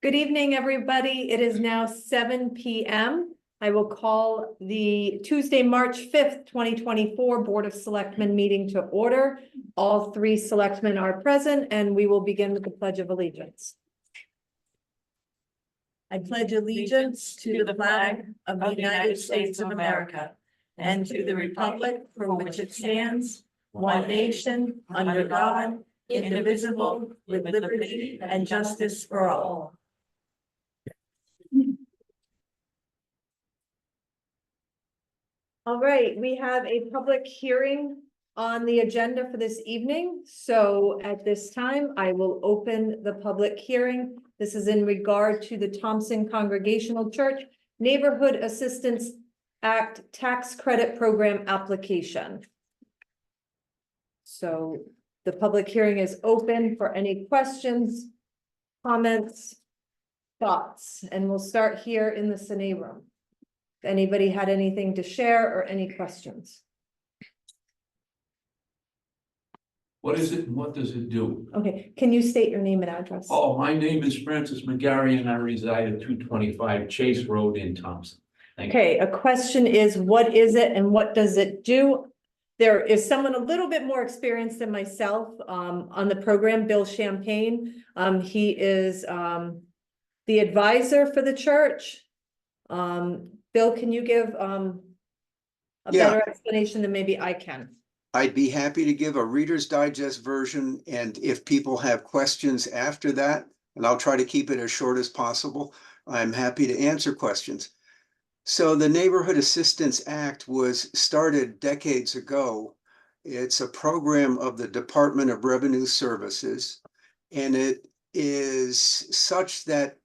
Good evening, everybody. It is now 7 p.m. I will call the Tuesday, March 5th, 2024 Board of Selectmen meeting to order. All three selectmen are present, and we will begin with the Pledge of Allegiance. I pledge allegiance to the flag of the United States of America and to the republic for which it stands, one nation, under God, indivisible, with liberty and justice for all. All right, we have a public hearing on the agenda for this evening. So at this time, I will open the public hearing. This is in regard to the Thompson Congregational Church Neighborhood Assistance Act Tax Credit Program application. So the public hearing is open for any questions, comments, thoughts, and we'll start here in the Cine room. If anybody had anything to share or any questions? What is it and what does it do? Okay, can you state your name and address? Oh, my name is Francis McGarry and I reside at 225 Chase Road in Thompson. Thank you. Okay, a question is, what is it and what does it do? There is someone a little bit more experienced than myself on the program, Bill Champagne. He is the advisor for the church. Bill, can you give a better explanation than maybe I can? I'd be happy to give a Reader's Digest version, and if people have questions after that, and I'll try to keep it as short as possible, I'm happy to answer questions. So the Neighborhood Assistance Act was started decades ago. It's a program of the Department of Revenue Services, and it is such that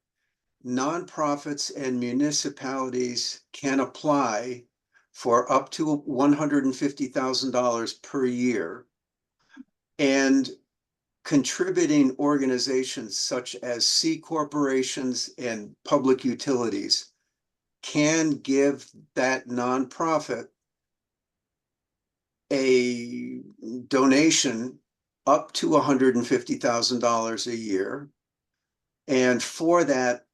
nonprofits and municipalities can apply for up to $150,000 per year, and contributing organizations such as C corporations and public utilities can give that nonprofit a donation up to $150,000 a year. And for that,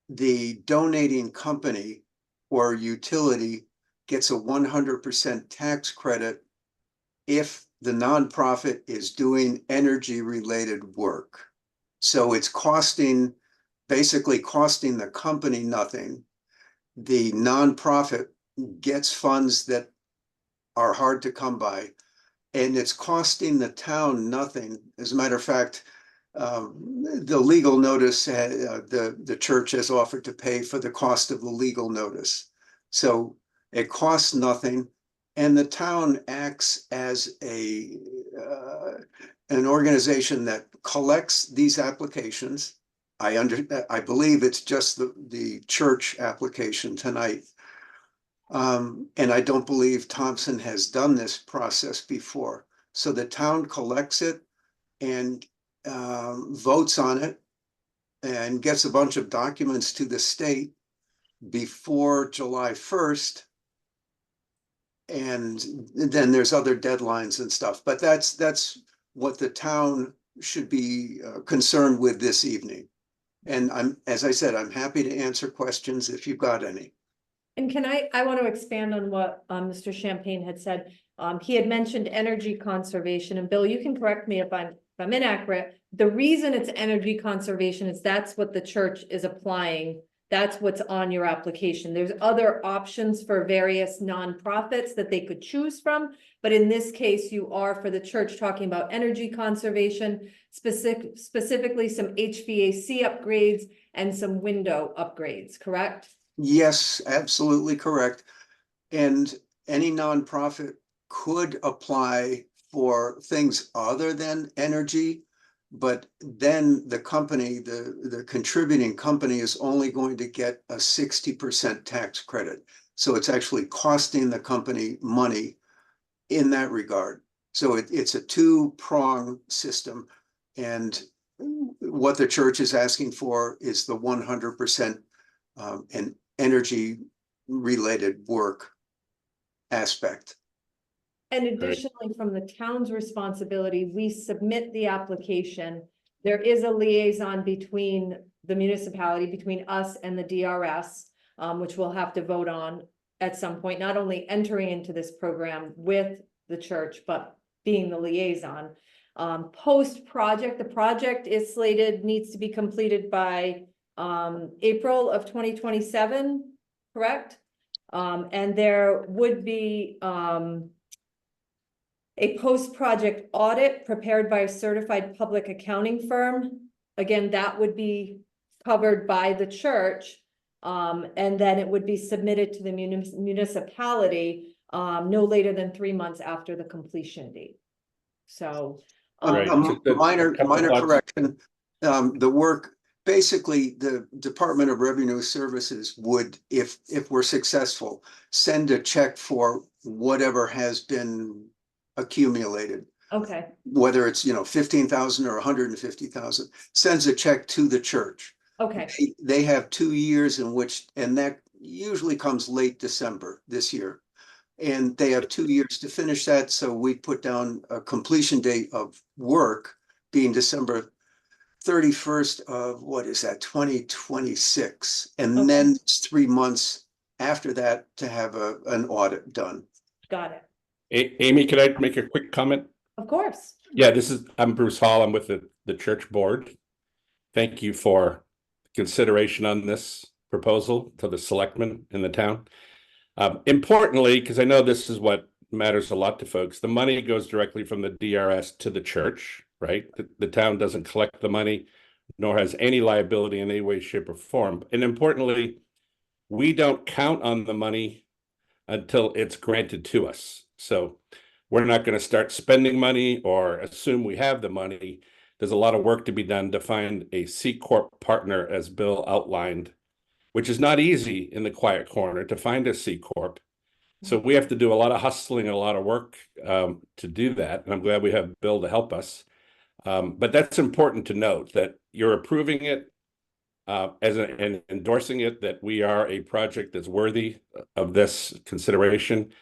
the donating company or utility gets a 100% tax credit if the nonprofit is doing energy related work. So it's basically costing the company nothing. The nonprofit gets funds that are hard to come by, and it's costing the town nothing. As a matter of fact, the legal notice, the church has offered to pay for the cost of the legal notice. So it costs nothing, and the town acts as an organization that collects these applications. I believe it's just the church application tonight. And I don't believe Thompson has done this process before. So the town collects it and votes on it and gets a bunch of documents to the state before July 1st. And then there's other deadlines and stuff, but that's what the town should be concerned with this evening. And as I said, I'm happy to answer questions if you've got any. And I want to expand on what Mr. Champagne had said. He had mentioned energy conservation, and Bill, you can correct me if I'm inaccurate. The reason it's energy conservation is that's what the church is applying. That's what's on your application. There's other options for various nonprofits that they could choose from. But in this case, you are, for the church, talking about energy conservation, specifically some HVAC upgrades and some window upgrades, correct? Yes, absolutely correct. And any nonprofit could apply for things other than energy, but then the company, the contributing company, is only going to get a 60% tax credit. So it's actually costing the company money in that regard. So it's a two-prong system. And what the church is asking for is the 100% and energy related work aspect. And additionally, from the town's responsibility, we submit the application. There is a liaison between the municipality, between us and the DRS, which we'll have to vote on at some point, not only entering into this program with the church, but being the liaison. Post-project, the project is slated, needs to be completed by April of 2027, correct? And there would be a post-project audit prepared by a certified public accounting firm. Again, that would be covered by the church. And then it would be submitted to the municipality no later than 3 months after the completion date. So. Right. Minor Couple thoughts. correction, the work, basically, the Department of Revenue Services would, if we're successful, send a check for whatever has been accumulated, Okay, whether it's, 15,000 or 150,000, sends a check to the church. okay, They have 2 years in which, and that usually comes late December this year. And they have 2 years to finish that, so we put down a completion date of work being December 31st of, what is that, 2026? And Okay. then it's 3 months after that to have an audit done. got it. Amy, could I make a quick comment? Of course. Yeah, I'm Bruce Hall. I'm with the church board. Thank you for consideration on this proposal to the selectmen in the town. Importantly, because I know this is what matters a lot to folks, the money goes directly from the DRS to the church, right? The town doesn't collect the money, nor has any liability in any way, shape, or form. And importantly, we don't count on the money until it's granted to us. So we're not going to start spending money or assume we have the money. There's a lot of work to be done to find a C Corp partner, as Bill outlined, which is not easy in the quiet corner to find a C Corp. So we have to do a lot of hustling and a lot of work to do that. And I'm glad we have Bill to help us. But that's important to note, that you're approving it and endorsing it, that we are a project that's worthy of this consideration.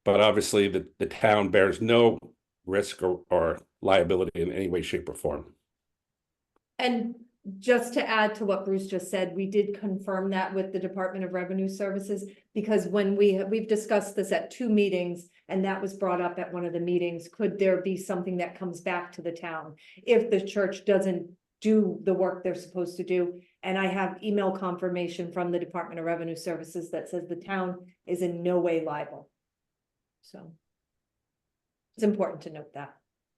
But obviously the town bears no risk or liability in any way, shape, or form. And just to add to what Bruce just said, we did confirm that with the Department of Revenue Services, because when we've discussed this at 2 meetings, and that was brought up at one of the meetings, could there be something that comes back to the town if the church doesn't do the work they're supposed to do? And I have email confirmation from the Department of Revenue Services that says the town is in no way liable. So it's important to note that.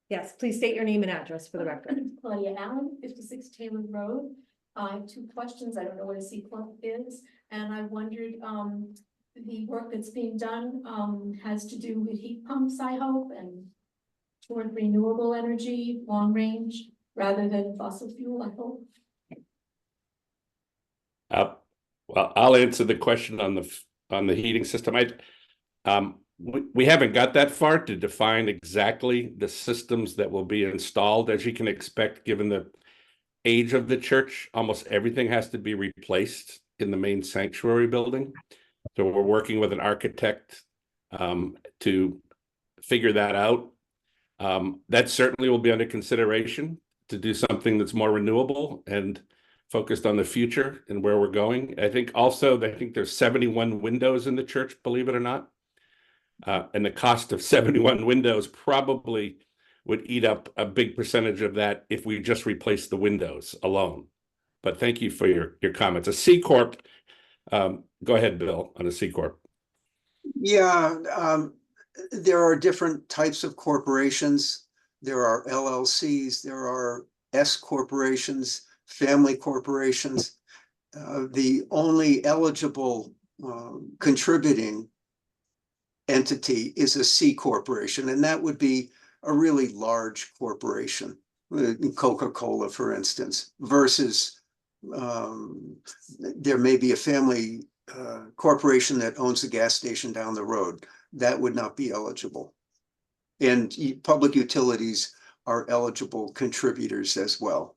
Yes, please state your name and address for the record. Claudia Allen, 56 Taylor Road. I have 2 questions. I don't know what a C Corp is, and I wondered, the work that's being done has to do with heat pumps, I hope, and toward renewable energy, long range, rather than fossil fuel, I hope. Well, I'll answer the question on the heating system. We haven't got that far to define exactly the systems that will be installed. As you can expect, given the age of the church, almost everything has to be replaced in the main sanctuary building. So we're working with an architect to figure that out. That certainly will be under consideration to do something that's more renewable and focused on the future and where we're going. I think there's 71 windows in the church, believe it or not. And the cost of 71 windows probably would eat up a big percentage of that if we just replace the windows alone. But thank you for your comments. A C Corp, go ahead, Bill, on a C Corp. Yeah, there are different types of corporations. There are LLCs, there are S corporations, family corporations. The only eligible contributing entity is a C corporation, and that would be a really large corporation, Coca-Cola, for instance, versus there may be a family corporation that owns a gas station down the road. That would not be eligible. And public utilities are eligible contributors as well.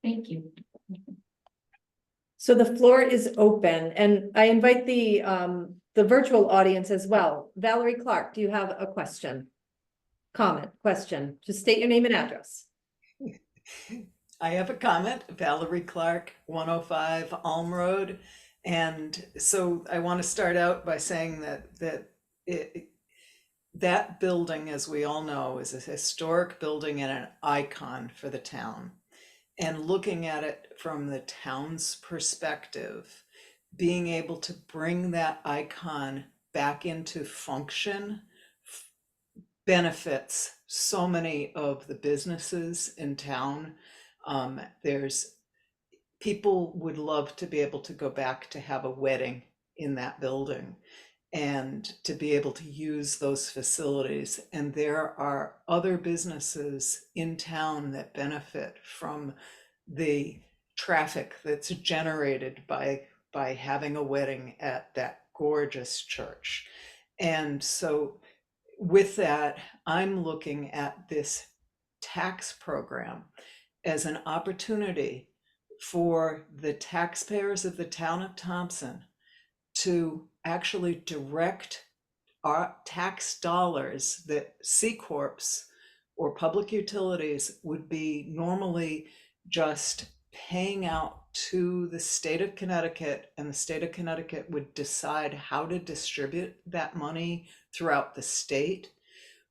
Thank you. So the floor is open, and I invite the virtual audience as well. Valerie Clark, do you have a question? Comment, question? Just state your name and address. I have a comment, Valerie Clark, 105 Alm Road. And so I want to start out by saying that building, as we all know, is a historic building and an icon for the town. And looking at it from the town's perspective, being able to bring that icon back into function benefits so many of the businesses in town. There's people would love to be able to go back to have a wedding in that building and to be able to use those facilities. And there are other businesses in town that benefit from the traffic that's generated by having a wedding at that gorgeous church. And so with that, I'm looking at this tax program as an opportunity for the taxpayers of the town of Thompson to actually direct our tax dollars that C Corps or public utilities would be normally just paying out to the state of Connecticut, and the state of Connecticut would decide how to distribute that money throughout the state.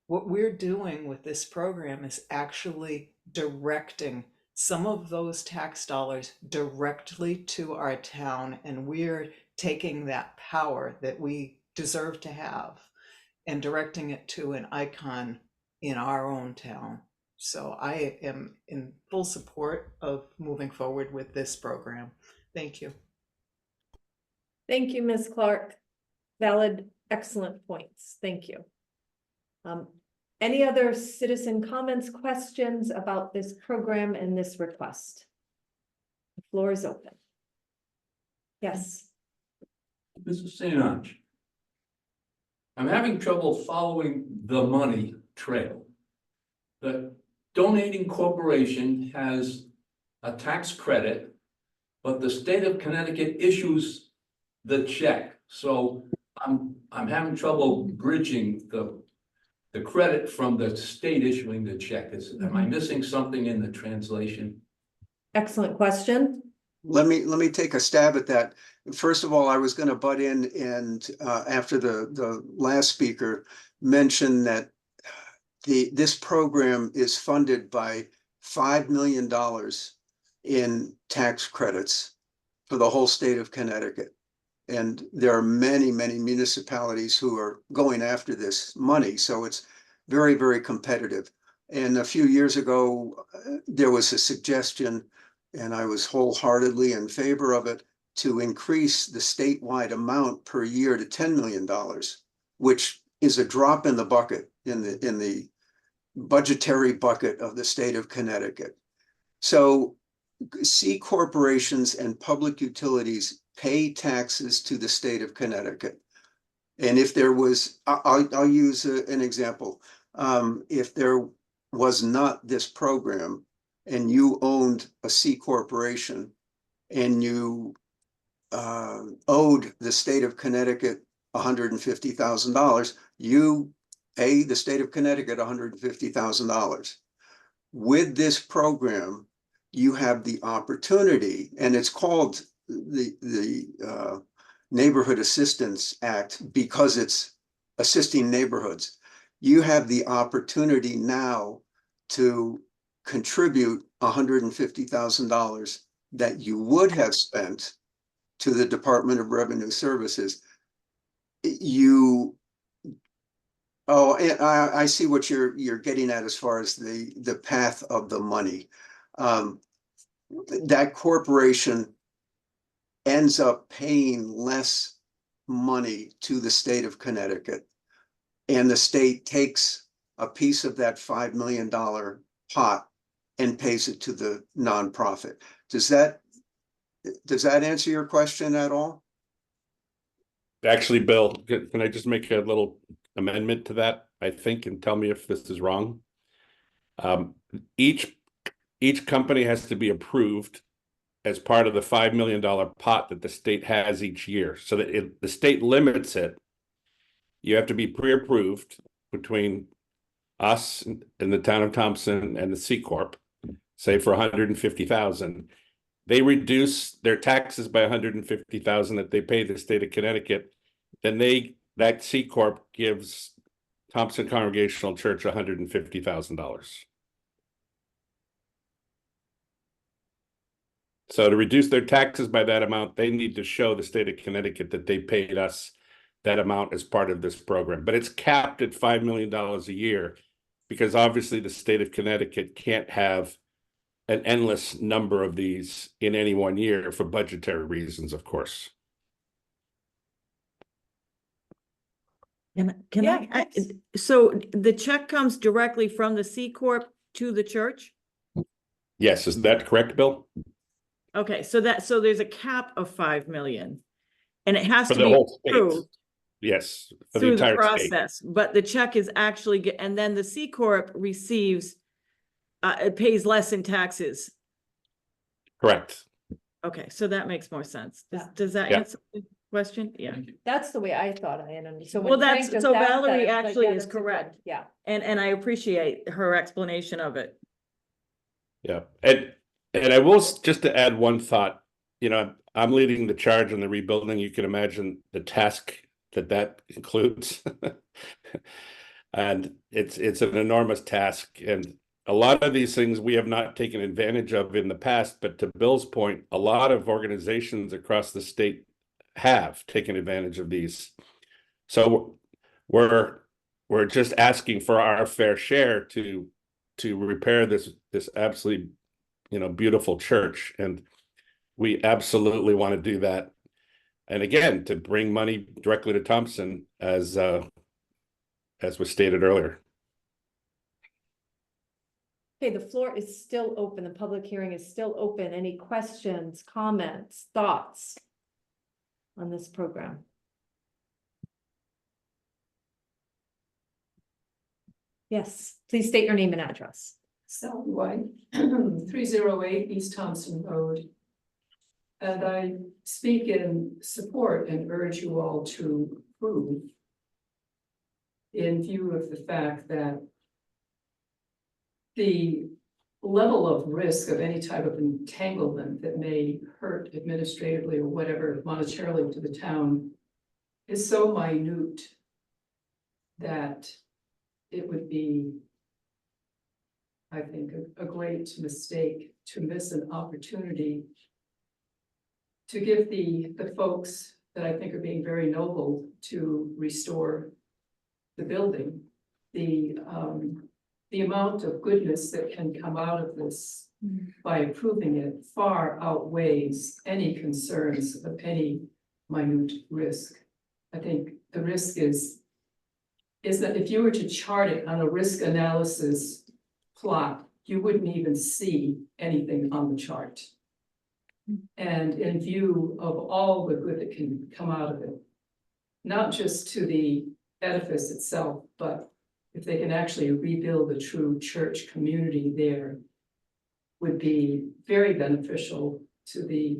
What we're doing with this program is actually directing some of those tax dollars directly to our town, and we're taking that power that we deserve to have and directing it to an icon in our own town. So I am in full support of moving forward with this program. Thank you. Thank you, Ms. Clark. Valid, excellent points. Thank you. Any other citizen comments, questions about this program and this request? The floor is open. Yes. Mrs. St. Ange, I'm having trouble following the money trail. The donating corporation has a tax credit, but the state of Connecticut issues the check. So I'm having trouble bridging the credit from the state issuing the check. Am I missing something in the translation? Excellent question. Let me take a stab at that. First of all, I was going to butt in and after the last speaker mentioned that this program is funded by $5 million in tax credits for the whole state of Connecticut. And there are many, many municipalities who are going after this money. So it's very, very competitive. And a few years ago, there was a suggestion, and I was wholeheartedly in favor of it, to increase the statewide amount per year to $10 million, which is a drop in the bucket, in the budgetary bucket of the state of Connecticut. So C corporations and public utilities pay taxes to the state of Connecticut. And if there was, I'll use an example. If there was not this program and you owned a C corporation and you owed the state of Connecticut $150,000, you pay the state of Connecticut $150,000. With this program, you have the opportunity, and it's called the Neighborhood Assistance Act because it's assisting neighborhoods. You have the opportunity now to contribute $150,000 that you would have spent to the Department of Revenue Services. And I see what you're getting at as far as the path of the money. That corporation ends up paying less money to the state of Connecticut, and the state takes a piece of that $5 million pot and pays it to the nonprofit. Does that answer your question at all? Actually, Bill, can I just make a little amendment to that, I think, and tell me if this is wrong? Each company has to be approved as part of the $5 million pot that the state has each year. So that the state limits it. You have to be pre-approved between us and the town of Thompson and the C Corp. say for 150,000, they reduce their taxes by 150,000 that they pay the state of Connecticut, then that C Corp gives Thompson Congregational Church $150,000. So to reduce their taxes by that amount, they need to show the state of Connecticut that they paid us that amount as part of this program. But it's capped at $5 million a year, because obviously the state of Connecticut can't have an endless number of these in any one year for budgetary reasons, of course. Can Yeah, I, so the check comes directly from the C Corp to the church? Yes, is that correct, Bill? Okay, so there's a cap of 5 million. And it has For to the be whole state. approved Yes, for the through the entire state. process, but the check is actually, and then the C Corp receives, it pays less in taxes. Correct. Okay, so that makes more sense. Yeah. Does that Yeah. answer the question? Yeah. Thank you. That's the way I thought I had understood. Well, Valerie actually is correct. Yeah. And I appreciate her explanation of it. Yeah, and I will just to add one thought, I'm leading the charge on the rebuilding. You can imagine the task that includes. And it's an enormous task, and a lot of these things we have not taken advantage of in the past, but to Bill's point, a lot of organizations across the state have taken advantage of these. So we're just asking for our fair share to repair this absolutely beautiful church, and we absolutely want to do that. And again, to bring money directly to Thompson, as was stated earlier. Okay, the floor is still open. The public hearing is still open. Any questions, comments, thoughts on this program? Yes, please state your name and address. Sally White, 308 East Thompson Road. And I speak in support and urge you all to approve in view of the fact that the level of risk of any type of entanglement that may hurt administratively or whatever monetarily to the town is so minute that it would be, I think, a great mistake to miss an opportunity to give the folks that I think are being very noble to restore the building, the amount of goodness that can come out of this by approving it far outweighs any concerns of any minute risk. I think the risk is that if you were to chart it on a risk analysis plot, you wouldn't even see anything on the chart. And in view of all the good that can come out of it, not just to the edifice itself, but if they can actually rebuild a true church community there, would be very beneficial to the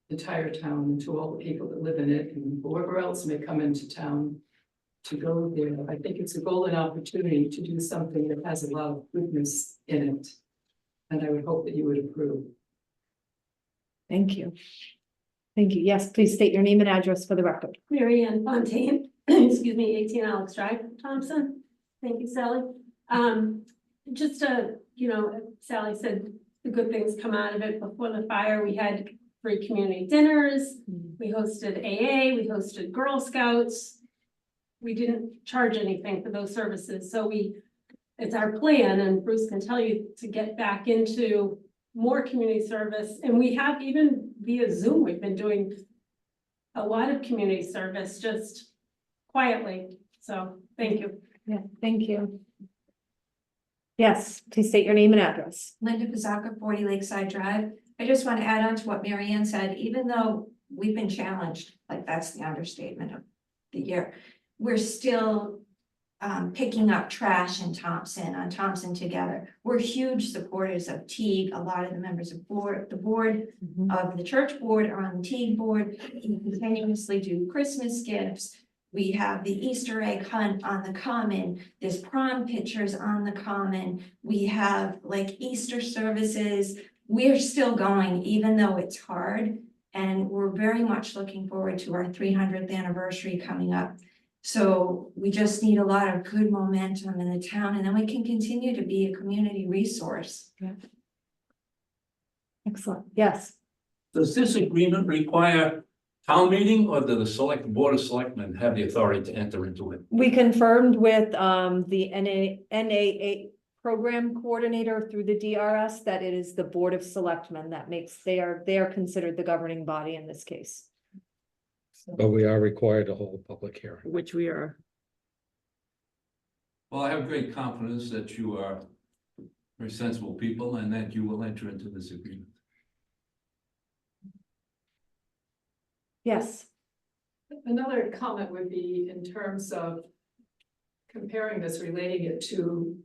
entire town and to all the people that live in it and whoever else may come into town to go there. I think it's a golden opportunity to do something that has a lot of goodness in it. And I would hope that you would approve. Thank you. Thank you. Yes, please state your name and address for the record. Mary Ann Fontaine, excuse me, 18 Alex Drive, Thompson. Thank you, Sally. Just Sally said the good things come out of it. Before the fire, we had free community dinners. We hosted AA, we hosted Girl Scouts. We didn't charge anything for those services. So it's our plan, and Bruce can tell you, to get back into more community service. And we have, even via Zoom, we've been doing a lot of community service just quietly. So thank you. Yeah, thank you. Yes, please state your name and address. Linda Pizzacca, 40 Lakeside Drive. I just want to add on to what Mary Ann said. Even though we've been challenged, like that's the understatement of the year, we're still picking up trash in Thompson, on Thompson Together. We're huge supporters of Teague. A lot of the members of the board of the church board are on the Teague board. We continuously do Christmas gifts. We have the Easter egg hunt on the common, there's prom pictures on the common, we have like Easter services. We're still going, even though it's hard, and we're very much looking forward to our 300th anniversary coming up. So we just need a lot of good momentum in the town, and then we can continue to be a community resource. Excellent, yes. Does this agreement require town meeting, or do the Board of Selectmen have the authority to enter into it? We confirmed with the NAA program coordinator through the DRS that it is the Board of Selectmen that makes, they are considered the governing body in this case. But we are required to hold a public hearing. Which we are. Well, I have great confidence that you are very sensible people and that you will enter into this agreement. Yes, Another comment would be in terms of comparing this, relating it to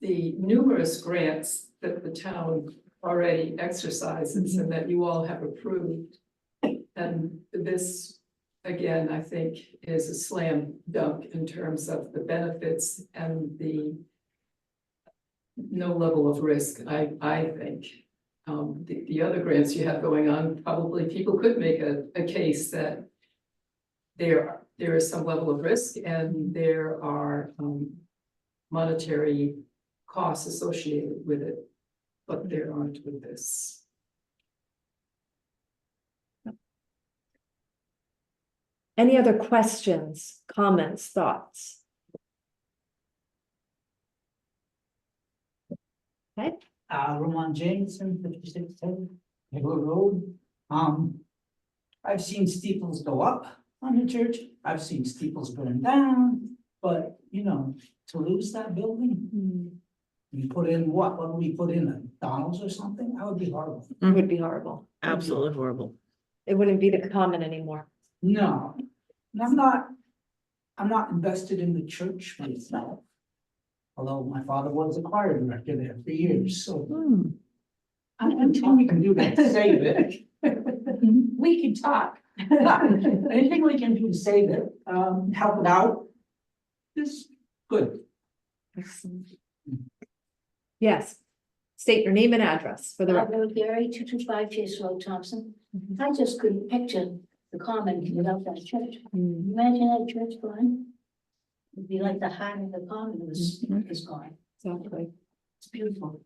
the numerous grants that the town already exercises and that you all have approved. And this, again, I think is a slam dunk in terms of the benefits and the no level of risk, I think. The other grants you have going on, probably people could make a case that there is some level of risk and there are monetary costs associated with it, but there aren't with this. any other questions, comments, thoughts? Okay, Ramon Jameson, 5610 Hayward Road. I've seen steeples go up on the church. I've seen steeples burn down, but you know, to lose that building, you put in what would we put in, a Donald's or something? That would be horrible. it would be horrible. Absolutely horrible. It wouldn't be the common anymore. No, and I'm not invested in the church myself. Although my father was a choir director there for years, so anything we can do to save it. We can talk. Anything we can do to save it, help it out is good. Excellent. Yes, state your name and address for the record. Road Gary, 225 Chase Road, Thompson. I just couldn't picture the common without that church. Imagine that church gone. It'd be like the heart of the common is gone. Exactly. It's beautiful.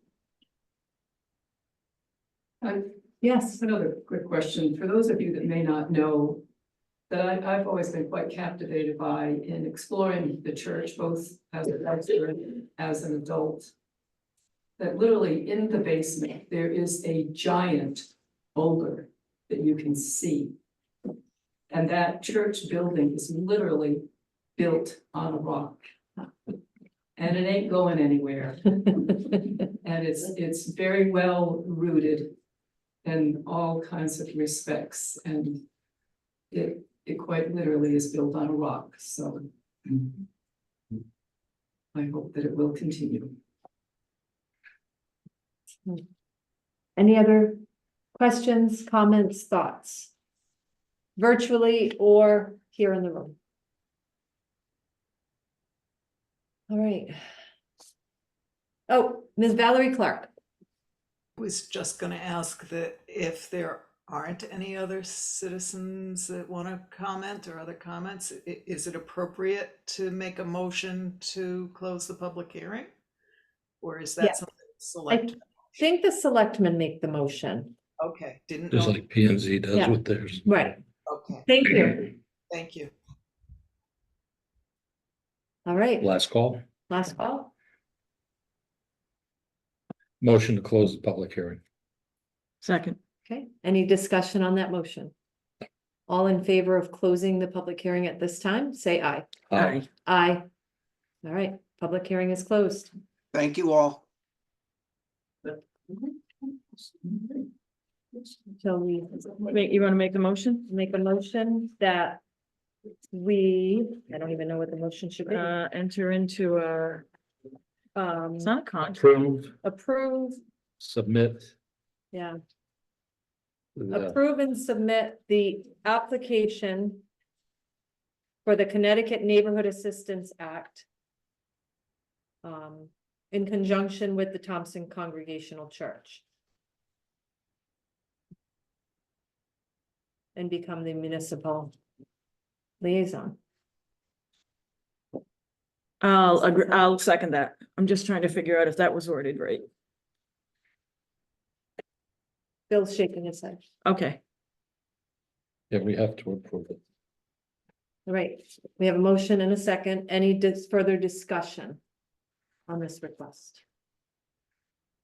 Yes, Another quick question, for those of you that may not know, that I've always been quite captivated by in exploring the church, both as a youngster and as an adult. That literally in the basement, there is a giant boulder that you can see. And that church building is literally built on a rock. And it ain't going anywhere. And it's very well rooted in all kinds of respects, and it quite literally is built on a rock, so I hope that it will continue. any other questions, comments, thoughts? Virtually or here in the room? All right. Oh, Ms. Valerie Clark. Was just gonna ask that if there aren't any other citizens that want to comment or other comments, is it appropriate to make a motion to close the public hearing? Or is that Yeah. something select? Think the selectmen make the motion. Okay, didn't Just know. like P and Z does Yeah. with theirs. Right, Okay, thank you. thank you. All right, Last call, last call. motion to close the public hearing. Second. Okay, any discussion on that motion? All in favor of closing the public hearing at this time, say aye. Aye. Aye. All right, public hearing is closed. Thank you all. So we You want to make the motion? make a motion that we, I don't even know what the motion should be. Enter into a, it's not a contract. Approve, Approve, submit. yeah, the- approve and submit the application for the Connecticut Neighborhood Assistance Act. In conjunction with the Thompson Congregational Church. And become the municipal liaison. I'll agree, I'll second that. I'm just trying to figure out if that was worded right. Bill's shaking his head. Okay, Yeah, we have to approve it. All right, we have a motion and a second. Any further discussion on this request?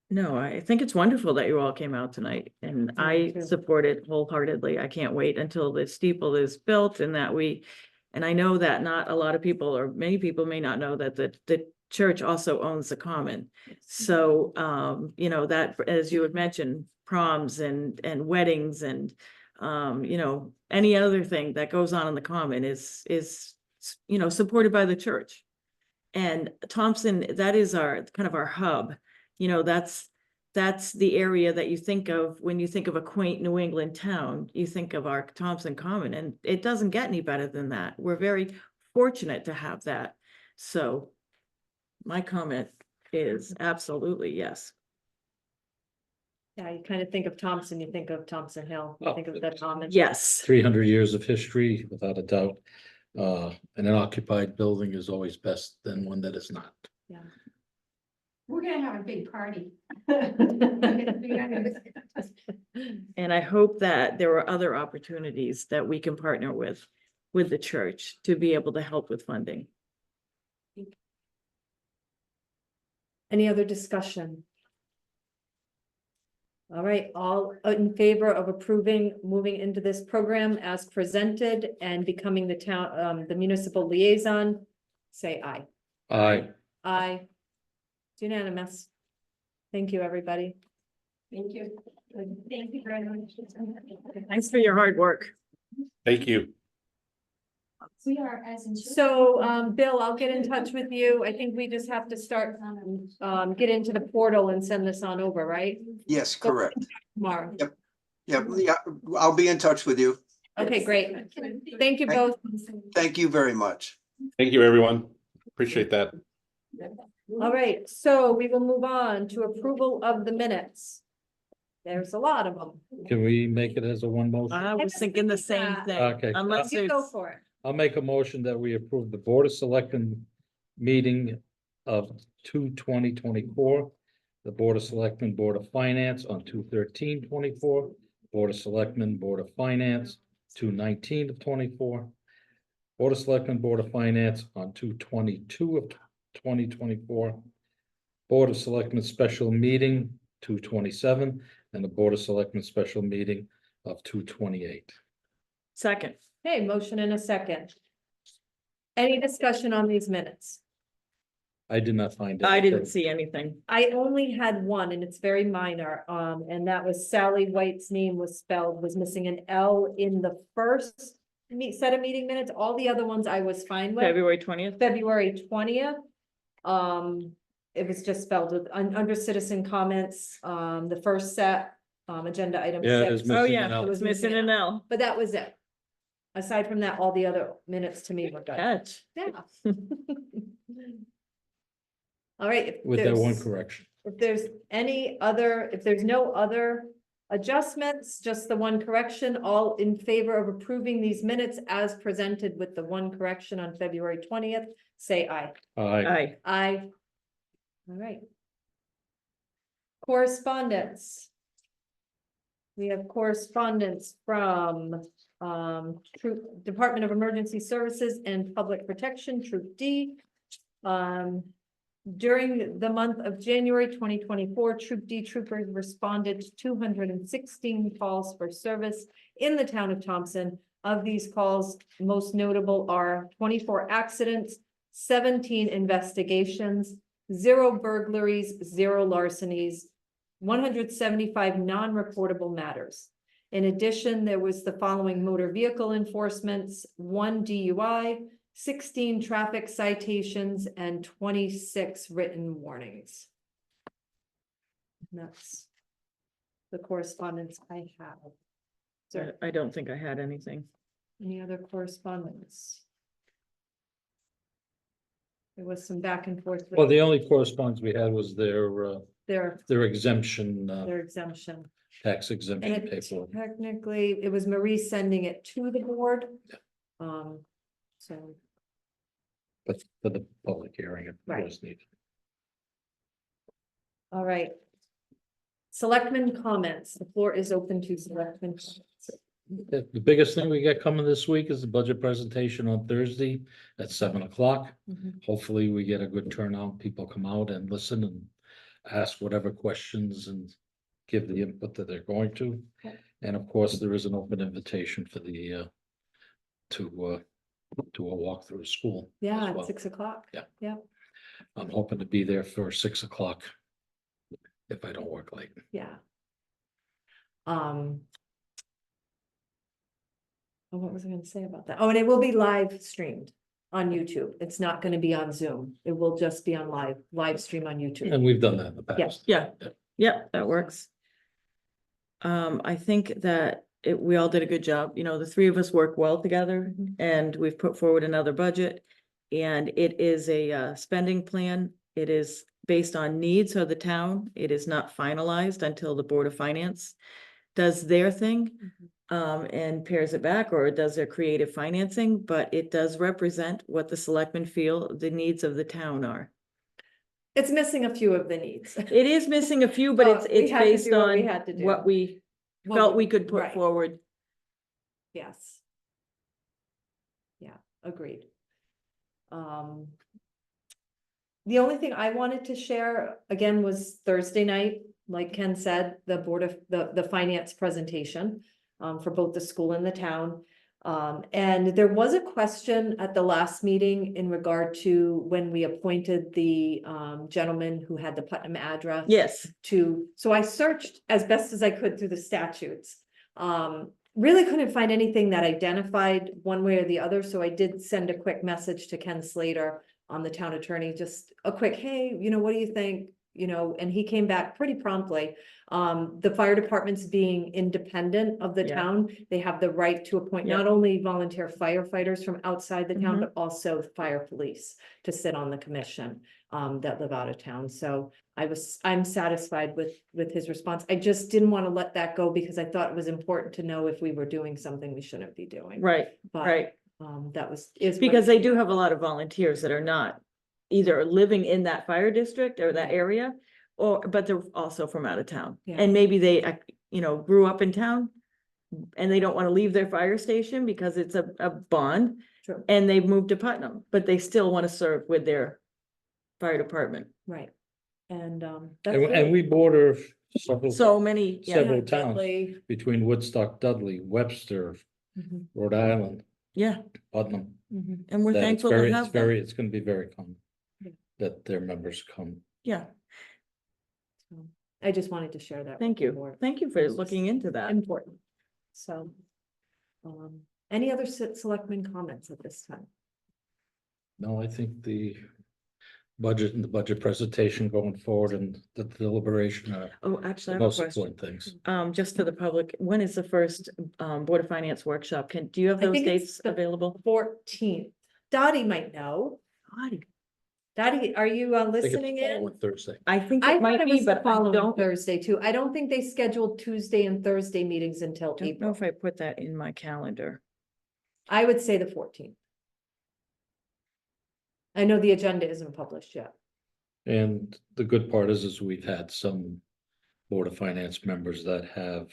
no, I think it's wonderful that you all came out tonight and I too. support it wholeheartedly. I can't wait until the steeple is built and that and I know that not a lot of people or many people may not know that the church also owns the common. So, you know, that, as you had mentioned, proms and weddings and, you know, any other thing that goes on in the common is, you know, supported by the church. And Thompson, that is our kind of our hub. You know, that's the area that you think of when you think of a quaint New England town, you think of our Thompson Common, and it doesn't get any better than that. We're very fortunate to have that. So my comment is absolutely yes. Yeah, you kind of think of Thompson, you think of Thompson Hill, you think of the common. Yes. 300 years of history, without a doubt. And an occupied building is always best than one that is not. Yeah. We're gonna have a big party. And I hope that there are other opportunities that we can partner with the church to be able to help with funding. Any other discussion? All right, all in favor of approving moving into this program as presented and becoming the town, the municipal liaison, say aye. Aye. Aye. It's unanimous. Thank you, everybody. Thank you. Thank you very much. Thanks for your hard work. Thank you. We are as in. So, Bill, I'll get in touch with you. I think we just have to start, get into the portal and send this on over, right? Yes, correct. Tomorrow. Yeah, I'll be in touch with you. Okay, great. Thank you both. Thank you very much. Thank you, everyone. Appreciate that. All right, so we will move on to approval of the minutes. There's a lot of them. Can we make it as a one motion? I was thinking the same thing. Okay. Unless You go there's, for it. I'll make a motion that we approve the Board of Selectmen meeting of 2/20/24. The Board of Selectmen, Board of Finance on 2/13/24. Board of Selectmen, Board of Finance, 2/19/24. Board of Selectmen, Board of Finance on 2/22/2024. Board of Selectmen Special Meeting 2/27, and the Board of Selectmen Special Meeting of 2/28. second, Okay, motion in a second. Any discussion on these minutes? I did not find it. I didn't see anything. I only had one and it's very minor, and that was Sally White's name was missing an L in the first set of meeting minutes. All the other ones I was fine with. February 20th. February 20th. It was just spelled with, under citizen comments, the first set, agenda item Yeah, it 6. is Oh, missing yeah, an it L. was missing an L. But that was it. Aside from that, all the other minutes to me were good. Catch. Yeah. All right. if With that one there's- correction. If there's if there's no other adjustments, just the one correction, all in favor of approving these minutes as presented with the one correction on February 20th, say aye. Aye. Aye. Aye. All right. Correspondence. We have correspondence from Department of Emergency Services and Public Protection, Troop D. During the month of January 2024, Troop D troopers responded to 216 calls for service in the town of Thompson. Of these calls, most notable are 24 accidents, 17 investigations, 0 burglaries, 0 larcenies, 175 non-reportable matters. In addition, there was the following motor vehicle enforcements, 1 DUI, 16 traffic citations, and 26 written warnings. And that's the correspondence I have. Is there I don't think I had anything. any other correspondence? There was some back and forth. with Well, the only correspondence we had was Their, their exemption, their exemption. tax And exemption it paperwork. technically, it was Marie sending it to the board. So, But for the public hearing, it Right. was needed. all right. Selectmen comments. The floor is open to selectmen. comments. The biggest thing we got coming this week is the budget presentation on Thursday at 7 o'clock. Mhm. Hopefully, we get a good turnout. People come out and listen and ask whatever questions and give the input that they're going to. Okay. And of course, there is an open invitation for the to a walk through the school. Yeah, as at well. 6 o'clock. Yeah. Yeah, I'm hoping to be there for 6 o'clock if I don't work late. yeah. Oh, what was I gonna say about that? Oh, and it will be live streamed on YouTube. It's not gonna be on Zoom. It will just be on live stream on YouTube. And we've done that in the past. Yeah, yeah, that works. I think that we all did a good job. You know, the three of us work well together and we've put forward another budget. And it is a spending plan. It is based on needs of the town. It is not finalized until the Board of Finance does their thing. And pairs it back or does their creative financing, but it does represent what the selectmen feel the needs of the town are. It's missing a few of the needs. It is missing a few, but But we it's had to based do what we on had to do. what we Well, felt we could put right. forward. Yes. Yeah, agreed. The only thing I wanted to share again was Thursday night, like Ken said, the Board of the finance presentation for both the school and the town. And there was a question at the last meeting in regard to when we appointed the gentleman who had the Putnam address. Yes, So I searched as best as I could through the statutes. Really couldn't find anything that identified one way or the other, so I did send a quick message to Ken Slater, the town attorney, just a quick, hey, what do you think? And he came back pretty promptly. The fire department's being independent of the Yeah. town. They have the right to appoint Yep. not only volunteer firefighters from outside the town, Mhm. but also fire police to sit on the commission, that live out of town. So I'm satisfied with his response. I just didn't want to let that go because I thought it was important to know if we were doing something we shouldn't be doing. right, But, right. is. Because they do have a lot of volunteers that are not either living in that fire district or that Right. area, but they're also from out of town. Yeah. And maybe they, grew up in town and they don't want to leave their fire station because it's a bond True. and they've moved to Putnam, but they still want to serve with their fire department. Right. And, And we border several, So many, yeah, several towns Dudley. between Woodstock, Dudley, Webster, Mhm, Rhode Island, yeah, Putnam. mhm. and we're that it's thankful to very, have it's them. very, it's gonna be very common. Yeah. That their members come. Yeah, So, I just wanted to share that. thank with the you. board. Thank you for It's just looking into that. Important. So, any other selectmen comments at this time? No, I think the budget and the budget presentation going forward and the deliberation are Oh, actually, I the have a most question. important things. Just to the public, when is the first Board of Finance workshop? Do you have I those think it's dates the available? 14th. Dottie might know. Dottie, are you I think it's listening in? following Thursday. I think I it thought might it be, was the but I following don't Thursday too. I don't think they scheduled Tuesday and Thursday meetings until know April. if I put that in my calendar. I would say the 14th. I know the agenda isn't published yet. And the good part is we've had some Board of Finance members that have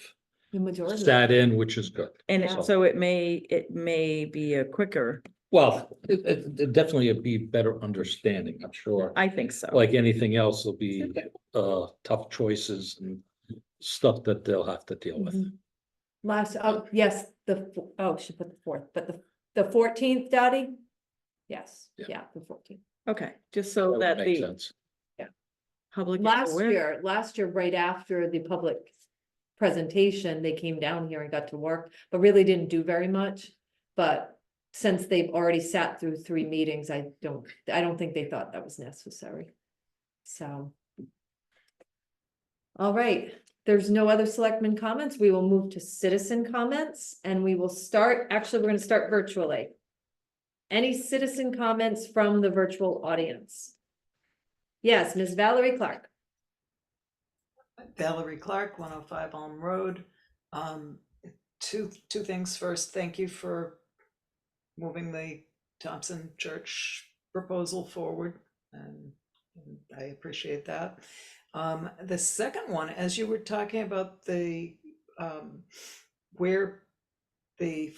The majority. sat in, which is good. And Yeah. so it may be a quicker, Well, it definitely be better understanding, I'm sure. I think so. Like anything else, there'll be tough choices and stuff that they'll have to deal with. Mhm. Yes, she put the 4th, but the 14th, Dottie? Yes, Yeah. yeah, the 14th. Okay, just so that would make the sense. public. is Last year, right after the public presentation, they came down here and got to work, but really didn't do very much. But since they've already sat through 3 meetings, I don't think they thought that was necessary. So. All right, there's no other selectmen comments. We will move to citizen comments and we will start, actually, we're gonna start virtually. Any citizen comments from the virtual audience? Yes, Ms. Valerie Clark. Valerie Clark, 105 Elm Road. Two things. First, thank you for moving the Thompson Church proposal forward, and I appreciate that. The second one, as you were talking about the where the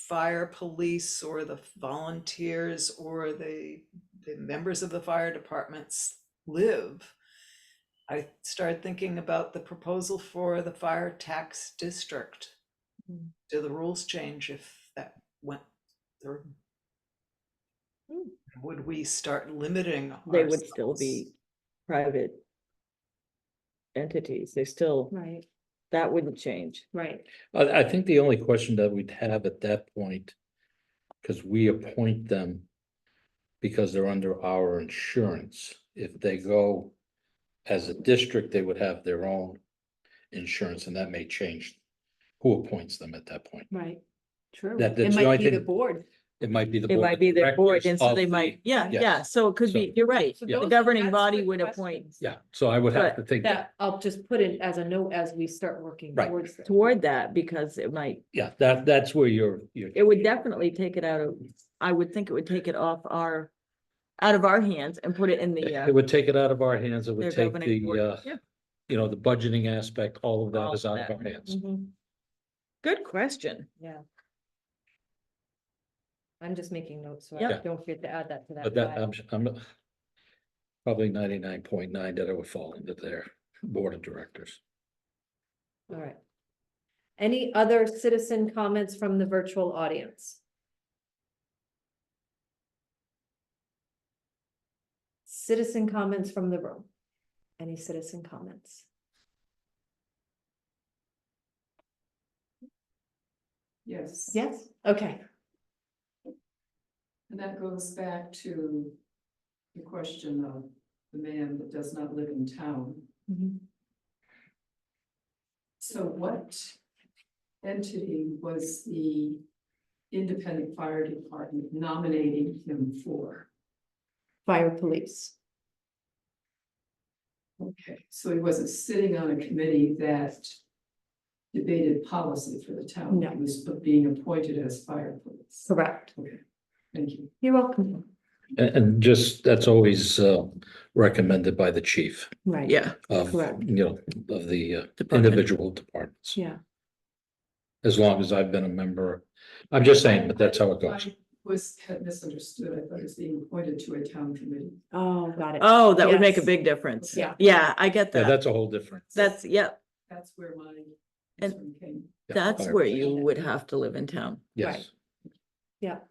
fire police or the volunteers or the members of the fire departments live, I started thinking about the proposal for the fire tax district. Do the rules change if that went through? Would we start limiting? They would still ourselves? be private entities. They still, Right, that wouldn't change. right. I think the only question that we'd have at that point, because we appoint them because they're under our insurance. If they go as a district, they would have their own insurance, and that may change who appoints them at that point. Right, true. That's It the might only be the thing- board. It might be the It board might of be the board, directors and so of they the- might, yeah, yes. so it could be, you're right. So The those- governing that's body good would appoint questions. Yeah, so I would have But to think, That, I'll just put it as a note as we start working Right. towards that. toward that, because it might, yeah, that's where you're. it would definitely take it out of, I would think it would take it off out of our hands and put it in the, It would take it out of our hands, it their would take governing board. the, Yeah. you know, the budgeting aspect, all of that All is of out of that. our hands. Mhm, Good question. yeah. I'm just making notes, so I Yeah. don't forget to add that to that. But that, file. I'm probably 99.9 that it would fall into their board of directors. All right. Any other citizen comments from the virtual audience? Citizen comments from the room? Any citizen comments? Yes. Yes, okay. And that goes back to the question of the man that does not live in town. Mhm. So what entity was the independent fire department nominating him for? Fire police. Okay, so he wasn't sitting on a committee that debated policy for the town. No. He was being appointed as fire police. Correct. Okay, thank you. You're welcome. And just, that's always recommended by the chief Right. Yeah, of, Correct. you know, of the Department. individual departments. Yeah, As long as I've been a member, I'm just saying, but that's how it goes. I had misunderstood. I thought it was being appointed to a town committee. oh, got it. oh, that would make a Yes. big difference. Yeah. Yeah, I get Yeah, that. that's a whole different. That's, yep, That's where my And- concern came. yeah, that's fire where police. you would have to live in town. Yes. Yeah.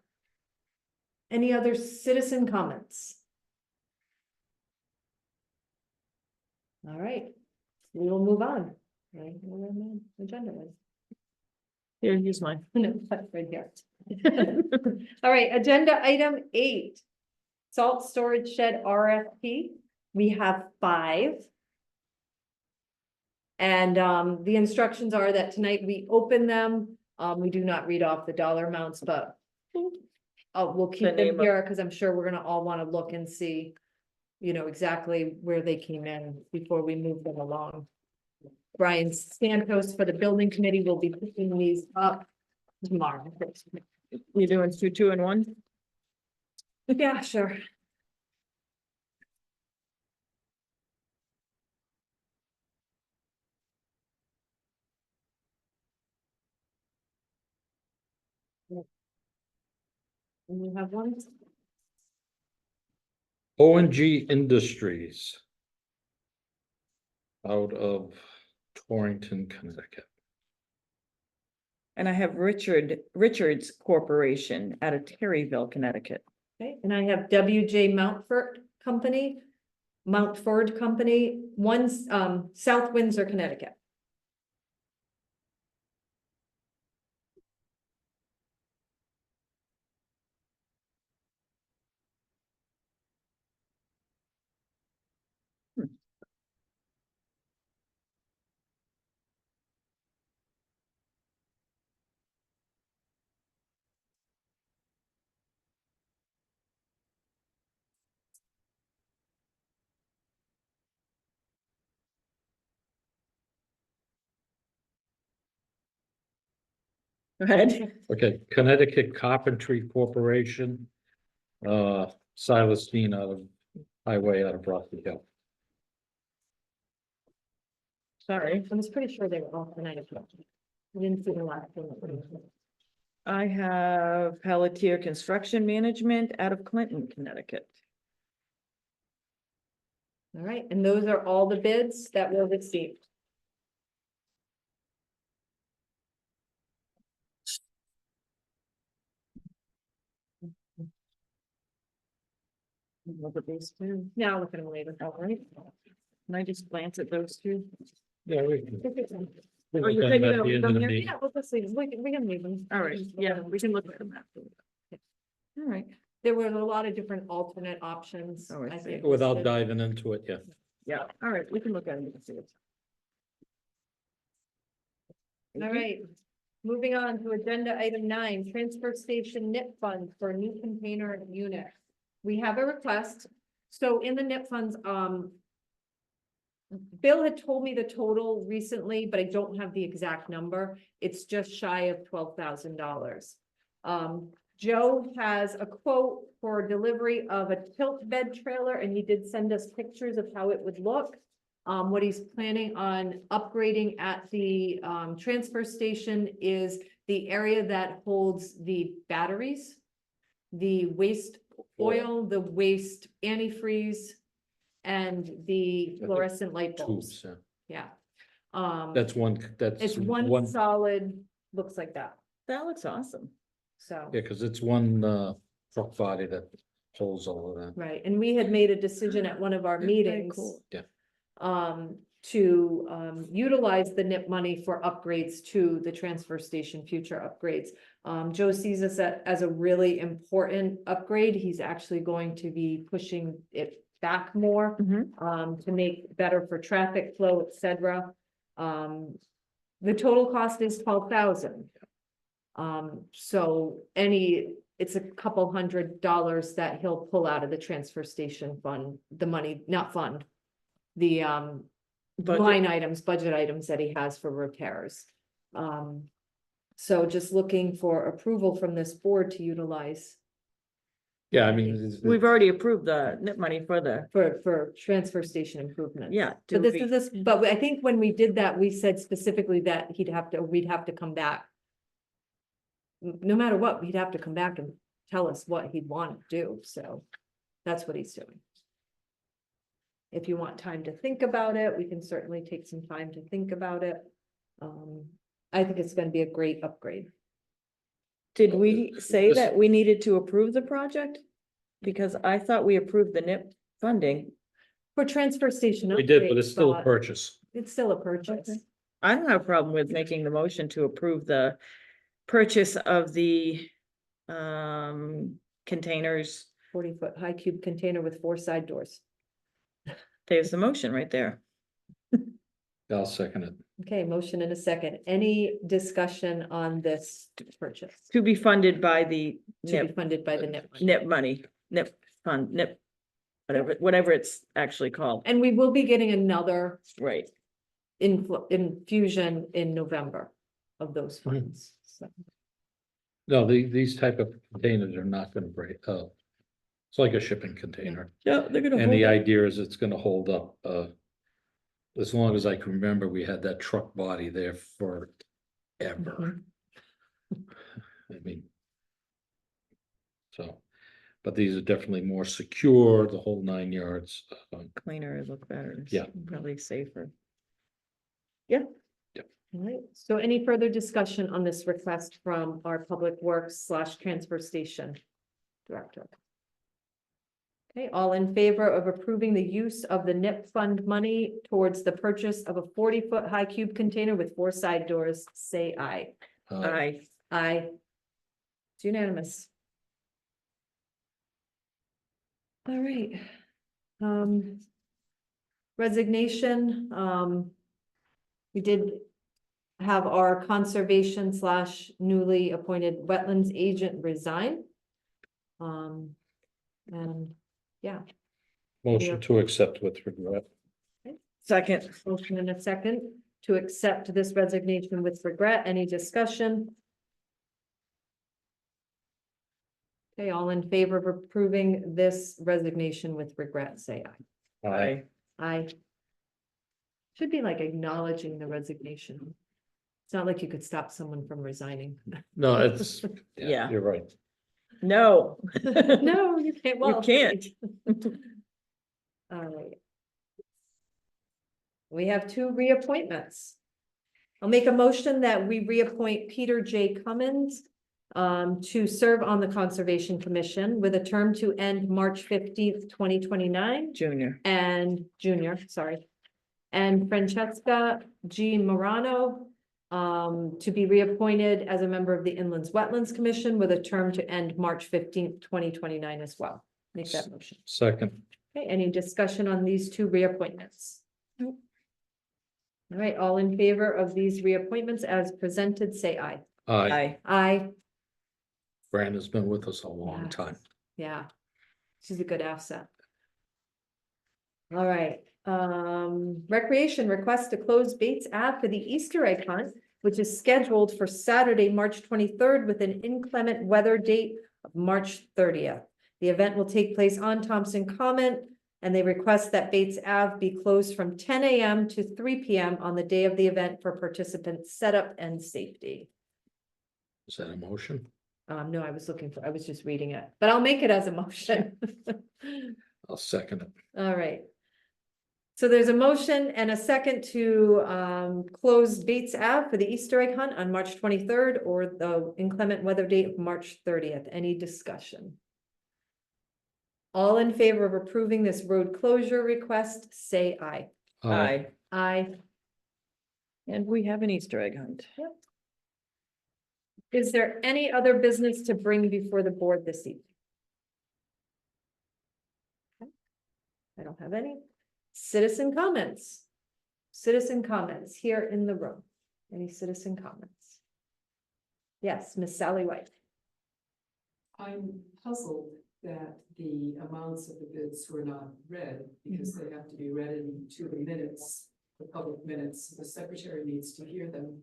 Any other citizen comments? All right, we will move on. Right, where my agenda is. Here, here's mine. No, that's right here. All right, agenda item 8. Salt storage shed RFP. We have 5. And the instructions are that tonight we open them. We do not read off the dollar amounts, but we'll keep The name them of- here because I'm sure we're gonna all want to look and see, you know, exactly where they came in before we move them along. Brian Santos for the building committee will be picking these up tomorrow. You doing 2, 2, and 1? Yeah, sure. And you have one? ONG Industries. Out of Torrington, Connecticut. And I have Richards Corporation out of Terryville, Connecticut. Okay, and I have WJ Mountford Company, one's South Windsor, Connecticut. Go ahead. Okay, Connecticut Carpentry Corporation. Silas Dean out of Highway out of Rocky Hill. Sorry, I was pretty sure they were all tonight. We didn't see the last one. I have Pelletier Construction Management out of Clinton, Connecticut. All right, and those are all the bids that were received. Look at these two. Now look at them later. All right. Can I just glance at those two? Yeah, we can. Oh, you said you're gonna leave them here? Yeah, we'll just leave, we can leave them. All right, yeah, we can look at them after. All right, There were a lot of different alternate options. Oh, I see. think Without listed. diving into it, yeah. yeah, all right, we can look at them and see what's. All right, moving on to agenda item 9, transfer station NIP fund for a new container unit. We have a request. So in the NIP funds, Bill had told me the total recently, but I don't have the exact number. It's just shy of $12,000. Joe has a quote for delivery of a tilt bed trailer, and he did send us pictures of how it would look. What he's planning on upgrading at the transfer station is the area that holds the batteries, the waste oil, the waste antifreeze, and the fluorescent light bulbs. Tubes, yeah. Yeah. That's one, that's. It's one solid, looks like that, That looks awesome. so. Yeah, cause it's one, truck body that holds all of that. Right, and we had made a decision at one of our Very meetings. cool. Yeah. To utilize the NIP money for upgrades to the transfer station, future upgrades. Joe sees this as a really important upgrade. He's actually going to be pushing it back more, to make better for traffic flow, et cetera. The total cost is $12,000. So it's a couple $100 that he'll pull out of the transfer station fund, the money, not fund. The line items, budget items that he has for repairs. So just looking for approval from this board to utilize Yeah, I mean. We've already approved the NIP money for the, for transfer station improvement. yeah. But but I think when we did that, we said specifically that we'd have to come back. No matter what, he'd have to come back and tell us what he'd want to do, so that's what he's doing. If you want time to think about it, we can certainly take some time to think about it. I think it's gonna be a great upgrade. Did we say This- that we needed to approve the project? Because I thought we approved the NIP funding. For transfer station. We did, but upgrades, it's still a but purchase. It's still a purchase. Okay. I don't have a problem with making the motion to approve the purchase of the containers. 40-foot high cube container with 4 side doors. There's the motion right there. I'll second it. Okay, motion in a second. Any discussion on this purchase? To be funded by the To be NIP, funded by the NIP. NIP money, NIP fund, NIP. Whatever it's actually called, And we will be getting another right? infusion in November of those funds. So, No, these type of containers are not gonna break, it's like a shipping container. Yeah, they're gonna. And the hold it. idea is it's gonna hold up, as long as I can remember, we had that truck body there forever. I mean. So, but these are definitely more secure, the whole 9 yards. Cleaner, look better. Yeah. Probably safer. all right. So any further discussion on this request from our Public Works / Transfer Station Director? Okay, all in favor of approving the use of the NIP fund money towards the purchase of a 40-foot high cube container with 4 side doors, say aye. Aye. Aye. It's unanimous. All right. Resignation, we did have our conservation / newly appointed wetlands agent resign. And yeah, Motion to accept with regret. Second, motion in a second to accept this resignation with regret. Any discussion? Okay, all in favor of approving this resignation with regret, say aye. Aye. Aye. Should be like acknowledging the resignation. It's not like you could stop someone from resigning. No, it's, Yeah. you're right. No. No, you can't. You Well, can't. all right. We have two reappointments. I'll make a motion that we reappoint Peter J. Cummins to serve on the Conservation Commission with a term to end March 15th, 2029, Junior. and Junior, sorry. And Francesca G. Morano to be reappointed as a member of the Inlands Wetlands Commission with a term to end March 15th, 2029 as well. Make that motion. Second. Okay, any discussion on these two reappointments? Nope. All right, all in favor of these reappointments as presented, say aye. Aye. Aye. Aye. Fran has been with us a long Yes. time. Yeah, she's a good asset. All right, recreation request to close Bates Ave for the Easter egg hunt, which is scheduled for Saturday, March 23rd with an inclement weather date of March 30th. The event will take place on Thompson Common, and they request that Bates Ave be closed from 10 a.m. to 3 p.m. on the day of the event for participants' setup and safety. Is that a motion? No, I was just reading it, but I'll make it as a motion. I'll second it. All right. So there's a motion and a second to close Bates Ave for the Easter egg hunt on March 23rd or the inclement weather date of March 30th. Any discussion? All in favor of approving this road closure request, say aye. Aye. Aye. And we have an Easter egg hunt. Is there any other business to bring before the board this evening? Okay. I don't have any. Citizen comments. Citizen comments here in the room. Any citizen comments? Yes, Miss Sally White. I'm puzzled that the amounts of the bids were not read because they have to be read into the minutes, the public minutes. The secretary needs to hear them.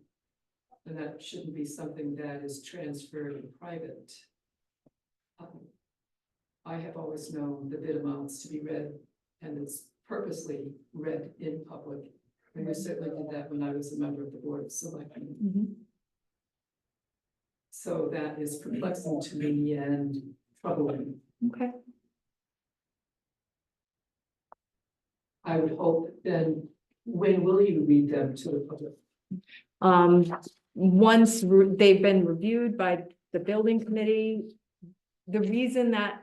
And that shouldn't be something that is transferred in private. I have always known the bid amounts to be read, and it's purposely read in public. And we certainly did that when I was a member of the Board of Selectmen. So that is perplexing to me and troubling. Okay. I would hope then, when will you read them to the public? Once they've been reviewed by the building committee. The reason that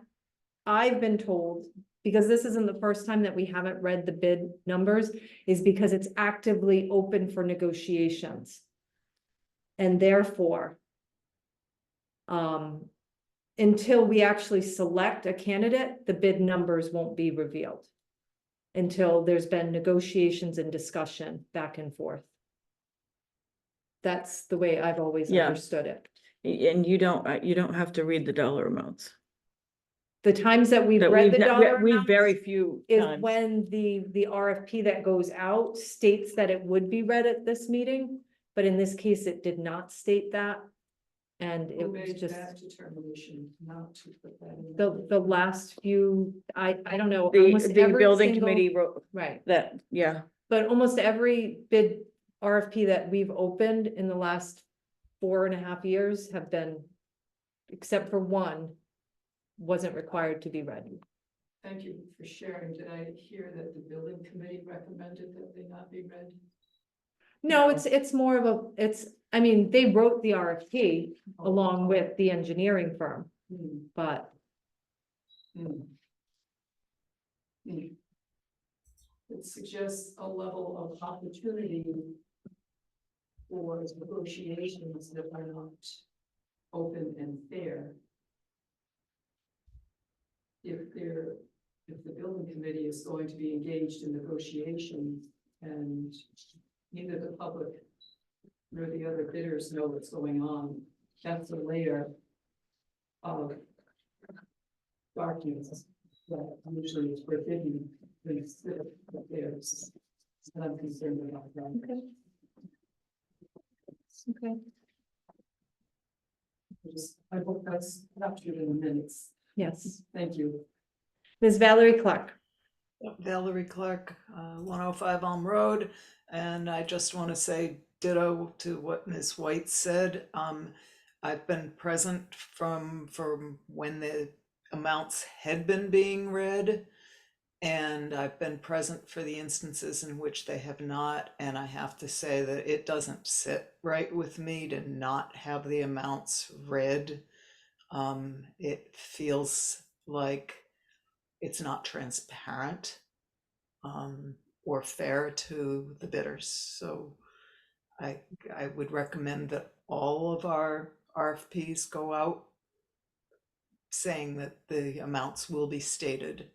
I've been told, because this isn't the first time that we haven't read the bid numbers, is because it's actively open for negotiations. And therefore, until we actually select a candidate, the bid numbers won't be revealed until there's been negotiations and discussion back and forth. That's the way I've always Yeah. understood it. And you don't have to read the dollar amounts. The times that we've That read the not- dollar we amounts very few is times. when the RFP that goes out states that it would be read at this meeting, but in this case, it did not state that. And it Who was made just that determination not to put that in? the last few, I don't know. The almost every building single- committee wrote Right, that, yeah. but almost every bid RFP that we've opened in the last 4.5 years have been, except for one, wasn't required to be read. Thank you for sharing. Did I hear that the building committee recommended that they not be read? No, it's more of I mean, they wrote the RFP along with the engineering firm, Hmm, but hmm. Hmm. It suggests a level of opportunity for negotiations that are not open and fair. If the building committee is going to be engaged in negotiations and neither the public nor the other bidders know what's going on, that's a layer of darkness that usually is forbidden when it's theirs. And I'm concerned about that. okay. Okay. I hope that's captured in the minutes. Yes. Thank you. Ms. Valerie Clark. Valerie Clark, 105 Elm Road, and I just want to say ditto to what Ms. White said. I've been present from when the amounts had been being read, and I've been present for the instances in which they have not, and I have to say that it doesn't sit right with me to not have the amounts read. It feels like it's not transparent or fair to the bidders. So I would recommend that all of our RFPs go out saying that the amounts will be stated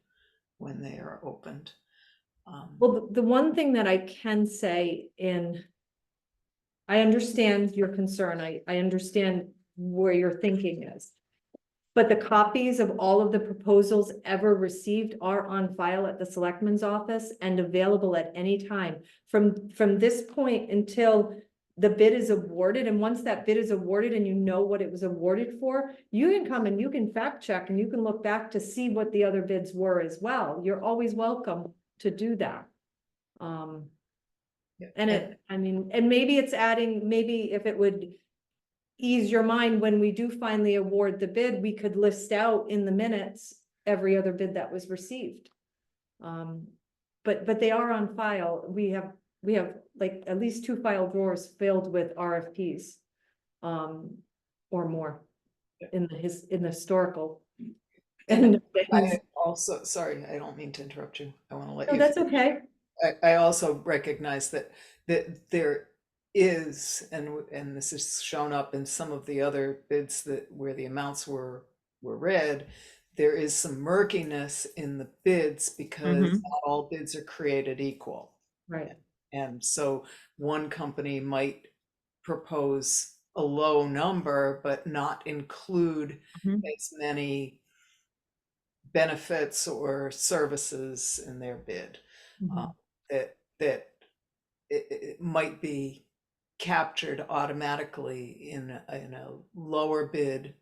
when they are opened. Well, the one thing that I can say I understand your concern. I understand where your thinking is. But the copies of all of the proposals ever received are on file at the selectman's office and available at any time. From this point until the bid is awarded, and once that bid is awarded and you know what it was awarded for, you can come and you can fact check and you can look back to see what the other bids were as well. You're always welcome to do that. And maybe it's adding, maybe if it would ease your mind when we do finally award the bid, we could list out in the minutes every other bid that was received. But they are on file. We have like at least 2 file drawers filled with RFPs, or more in the historical. And I also, sorry, I don't mean to interrupt you. I want to let no, you. that's okay. I also recognize that there is, and this has shown up in some of the other bids where the amounts were read, there is some murkiness in the bids because not all bids are created equal. Right. And so one company might propose a low number, but not include as many benefits or services in their bid. That it might be captured automatically in a lower bid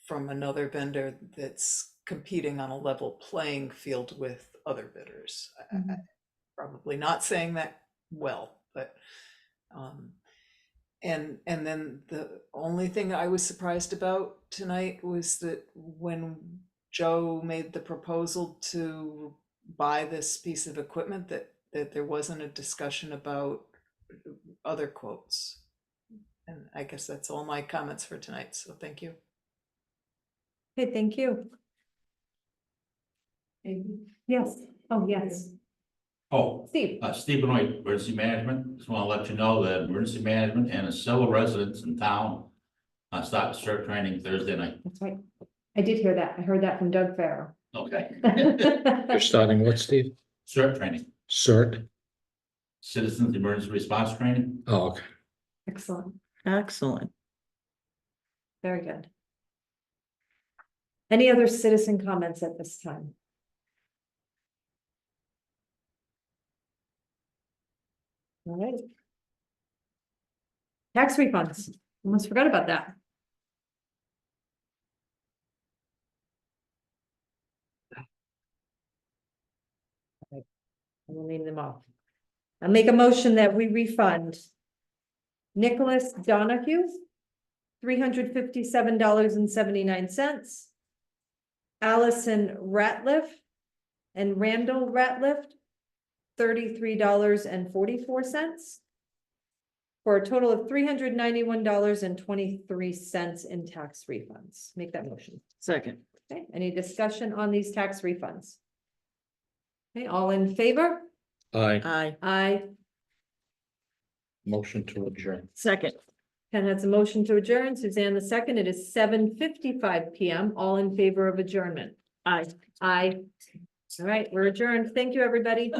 from another vendor that's competing on a level playing field with other bidders. I probably not saying that well, but and then the only thing I was surprised about tonight was that when Joe made the proposal to buy this piece of equipment, that there wasn't a discussion about other quotes. And I guess that's all my comments for tonight, so thank you. Okay, thank you. Yes. Oh, yes. Oh, Steve. Steve Benoit, Emergency Management. Just want to let you know that Emergency Management and several residents in town start CERT training Thursday night. That's right. I did hear that. I heard that from Doug Farrow. Okay. You're starting what, Steve? CERT training, CERT? Citizens Emergency Response Training. Oh, okay. Excellent. Excellent. Very good. Any other citizen comments at this time? All right. Tax refunds. Almost forgot about that. I will name them off. I'll make a motion that we refund Nicholas Donahue, $357.79. Allison Ratliff and Randall Ratliff, $33.44. For a total of $391.23 in tax refunds. Make that motion. Second. Okay, any discussion on these tax refunds? Okay, all in favor? Aye. Aye. Motion to adjourn. Second. Ken has a motion to adjourn. Suzanne the second. It is 7:55 PM. All in favor of adjournment? Aye. Aye. All right, we're adjourned. Thank you, everybody.